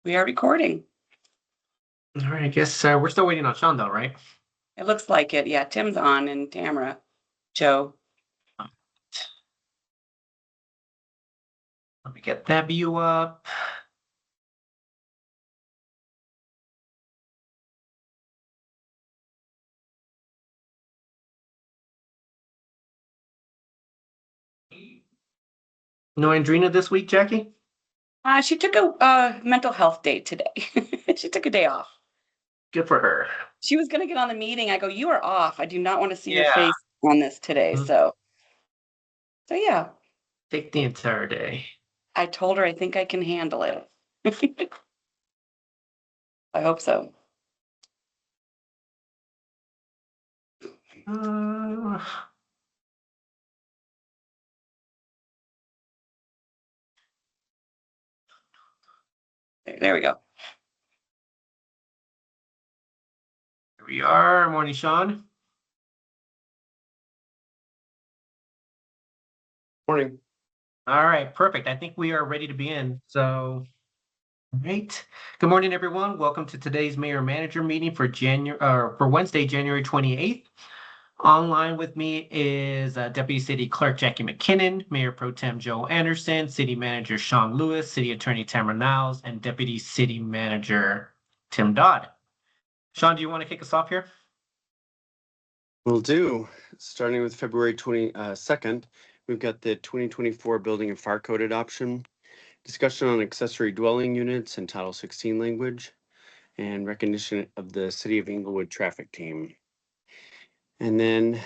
We are recording. All right, I guess we're still waiting on Sean though, right? It looks like it. Yeah, Tim's on and Tamara. Joe. Let me get that view up. No Andrina this week, Jackie? She took a mental health day today. She took a day off. Good for her. She was gonna get on the meeting. I go, you are off. I do not want to see your Yeah. face on this today. Mhm. So yeah. Take the entire day. I told her I think I can handle it. I hope so. Uh, There we go. Here we are. Morning, Sean. Morning. All right, perfect. I think we are ready to begin. So, all right. Good morning, everyone. Welcome to today's Mayor Manager meeting for Wednesday, January 28th. Online with me is Deputy City Clerk Jackie McKinnon, Mayor Pro Tem Joe Anderson, City Manager Sean Lewis, City Attorney Tamara Niles, and Deputy City Manager Tim Dodd. Sean, do you want to kick us off here? Will do. Starting with February 22nd, we've got the 2024 Building and Fire Code adoption, discussion on accessory dwelling units and Title 16 language, and recognition of the City of Inglewood traffic team. And then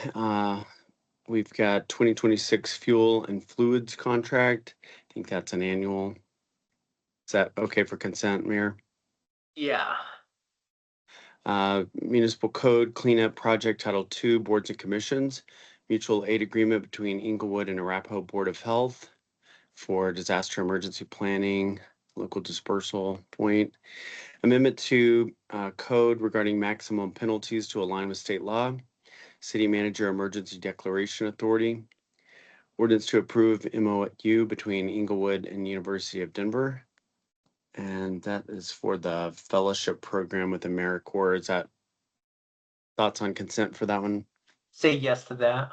we've got 2026 fuel and fluids contract. I think that's an annual. Is that okay for consent, Mayor? Yeah. Municipal Code Cleanup Project Title II Boards and Commissions, mutual aid agreement between Inglewood and Arapahoe Board of Health for disaster emergency planning, local dispersal point, amendment to code regarding maximum penalties to align with state law, city manager emergency declaration authority, ordinance to approve MOU between Inglewood and University of Denver. And that is for the fellowship program with AmeriCorps. Is that thoughts on consent for that one? Say yes to that.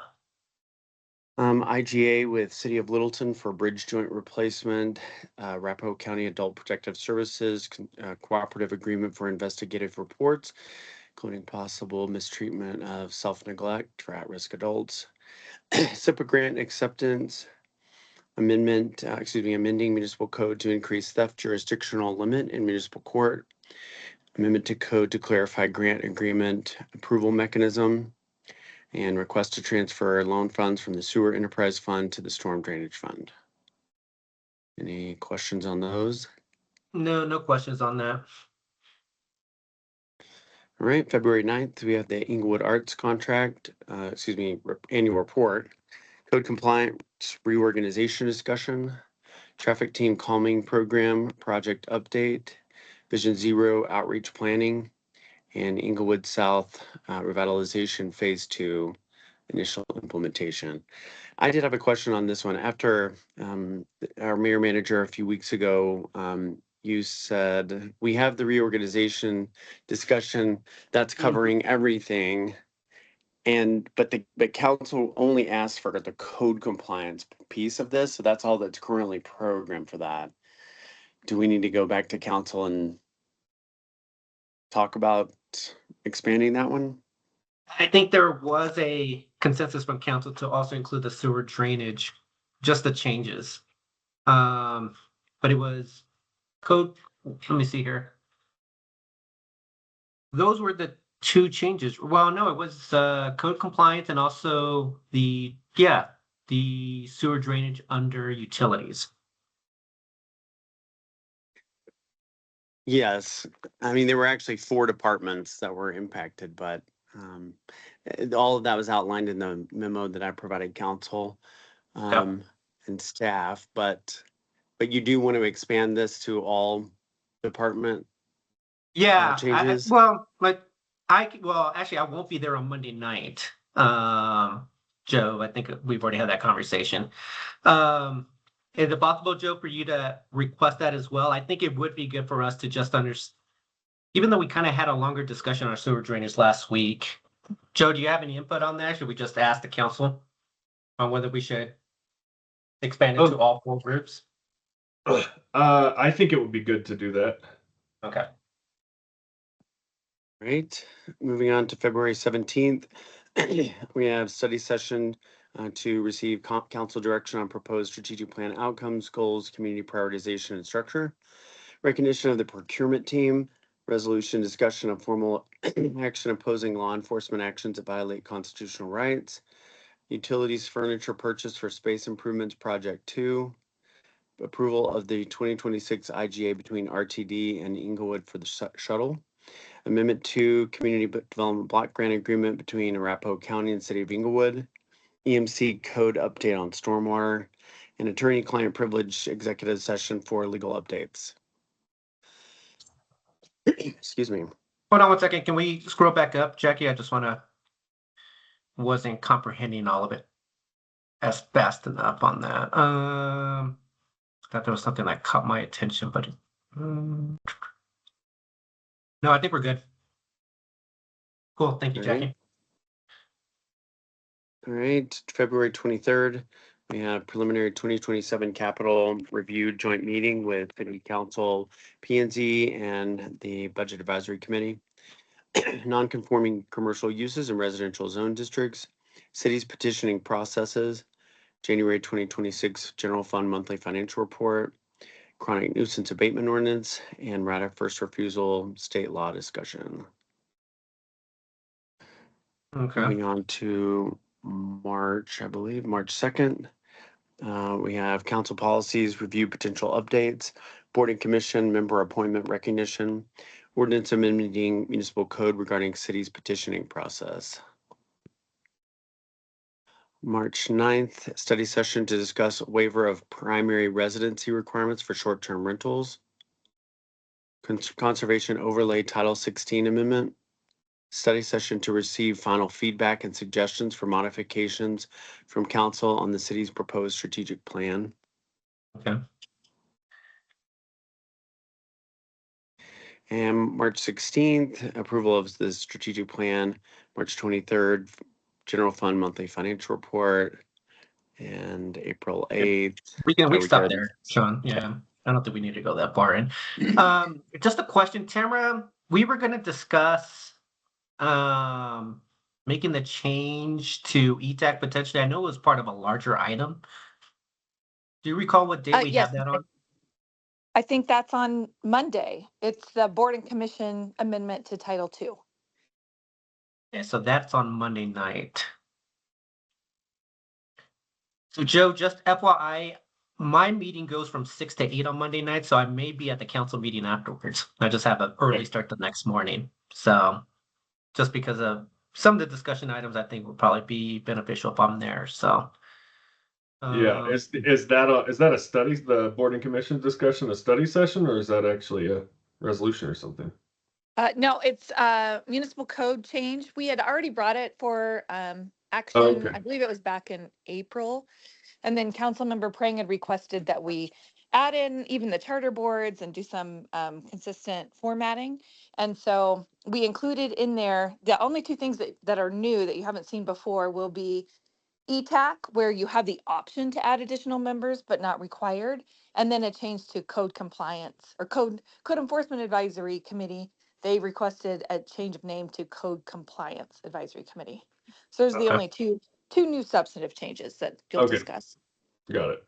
IGA with City of Littleton for bridge joint replacement, Arapahoe County Adult Protective Services, cooperative agreement for investigative reports, including possible mistreatment of self-neglect for at-risk adults. SIPA grant acceptance, amending municipal code to increase theft jurisdictional limit in municipal court, amendment to code to clarify grant agreement approval mechanism, and request to transfer loan funds from the Sewer Enterprise Fund to the Storm Drainage Fund. Any questions on those? No questions on that. All right, February 9th, we have the Inglewood Arts contract, annual report, code compliance reorganization discussion, traffic team calming program project update, Vision Zero outreach planning, and Inglewood South revitalization phase 2 initial implementation. I did have a question on this one. After our mayor manager a few weeks ago, you said we have the reorganization discussion that's covering everything, but the council only asked for the code compliance piece of this, so that's all that's currently programmed for that. Do we need to go back to council and talk about expanding that one? I think there was a consensus from council to also include the sewer drainage, just the changes. But it was code. Let me see here. Those were the two changes. Well, no, it was code compliance and also the sewer drainage under utilities. Yes, I mean, there were actually 4 departments that were impacted, but all of that was outlined in the memo that I provided council and staff. But you do want to expand this to all department changes? Actually, I won't be there on Monday night. Joe, I think we've already had that conversation. Is it possible, Joe, for you to request that as well? I think it would be good for us to just understand, even though we kind of had a longer discussion on sewer drainage last week. Joe, do you have any input on that? Should we just ask the council on whether we should expand it to all 4 groups? I think it would be good to do that. Okay. Right, moving on to February 17th, we have study session to receive council direction on proposed strategic plan outcomes, goals, community prioritization, and structure. Recognition of the procurement team, resolution discussion of formal action opposing law enforcement actions that violate constitutional rights. Utilities furniture purchase for space improvements project 2. Approval of the 2026 IGA between RTD and Inglewood for the shuttle. Amendment 2, Community Development Block Grant Agreement between Arapahoe County and City of Inglewood. EMC Code Update on Stormwater. And Attorney-Client Privilege Executive Session for legal updates. Excuse me. Hold on one second. Can we scroll back up, Jackie? I just wasn't comprehending all of it as fast enough on that. Thought there was something that caught my attention, but no, I think we're good. Cool. Thank you, Jackie. All right, February 23rd, we have preliminary 2027 capital review joint meeting with City Council, P&Z, and the Budget Advisory Committee. Non-conforming commercial uses in residential zone districts, cities petitioning processes, January 2026 General Fund Monthly Financial Report, chronic nuisance abatement ordinance, and right of first refusal state law discussion. Okay. Moving on to March, I believe, March 2nd. We have council policies, review potential updates, board and commission member appointment recognition, ordinance amending municipal code regarding cities petitioning process. March 9th, study session to discuss waiver of primary residency requirements for short-term rentals. Conservation overlay Title 16 amendment. Study session to receive final feedback and suggestions for modifications from council on the city's proposed strategic plan. Okay. And March 16th, approval of the strategic plan. March 23rd, general fund monthly financial report. And April 8th. We can we stop good? there, Sean. Yeah. I don't think we need to go that far in. Just a question, Tamara. We were going to discuss making the change to ETAC potentially. I know it was part of a larger item. Do you recall what date we Yes, had that on? I think that's on Monday. It's the Board and Commission amendment to Title II. Yeah, so that's on Monday night. So Joe, just FYI, my meeting goes from 6 to 8 on Monday night, so I may be at the council meeting afterwards. I just have an early start the next morning. So just because of some of the discussion items, I think would probably be beneficial if I'm there. So Yeah, is that a study, the board and commission discussion, a study session, or is that actually a resolution or something? No, it's municipal code change. We had already brought it for action. Okay. I believe it was back in April. And then Councilmember Prang had requested that we add in even the charter boards and do some consistent formatting. And so we included in there, the only 2 things that are new that you haven't seen before will be ETAC, where you have the option to add additional members, but not required. And then a change to code compliance or code enforcement advisory committee. They requested a change of name to code compliance advisory committee. So there's the Okay. only two new substantive changes that you'll Okay. discuss. Got it.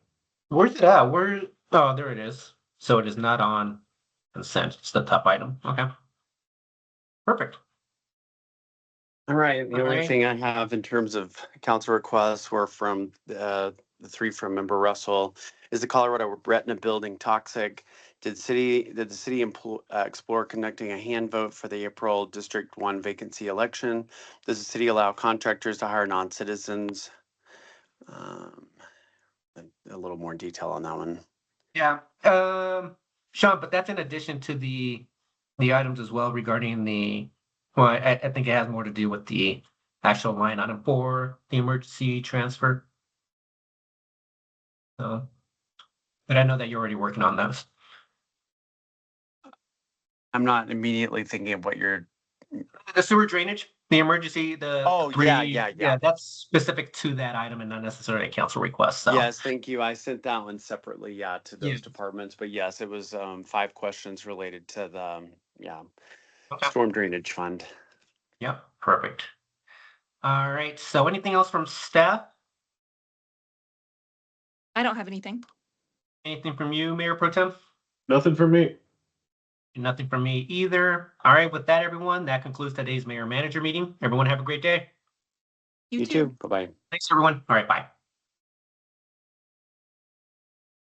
where's it at? Oh, there it is. So it is not on consent. It's the top item. Okay. Perfect. All right, the only Alright. thing I have in terms of council requests were from the 3 from member Russell. Is the Colorado Retina building toxic? Did the city explore conducting a hand vote for the April District 1 vacancy election? Does the city allow contractors to hire non-citizens? A little more detail on that one. Yeah. Sean, but that's in addition to the items as well regarding I think it has more to do with the actual line item for the emergency transfer. So But I know that you're already working on those. I'm not immediately thinking of what you're, The sewer drainage, the emergency, the Oh, yeah. that's specific to that item and not necessarily a council request. So yes, thank you. I sent that one separately, to those Yeah. departments. But yes, it was 5 questions related to the, okay. storm drainage fund. Yep, perfect. All right. So anything else from staff? I don't have anything. Anything from you, Mayor Pro Tem? Nothing for me. Nothing from me either. All right. With that, everyone, that concludes today's mayor manager meeting. Everyone have a great day. You too. Bye-bye. Thanks, everyone. All right. Bye.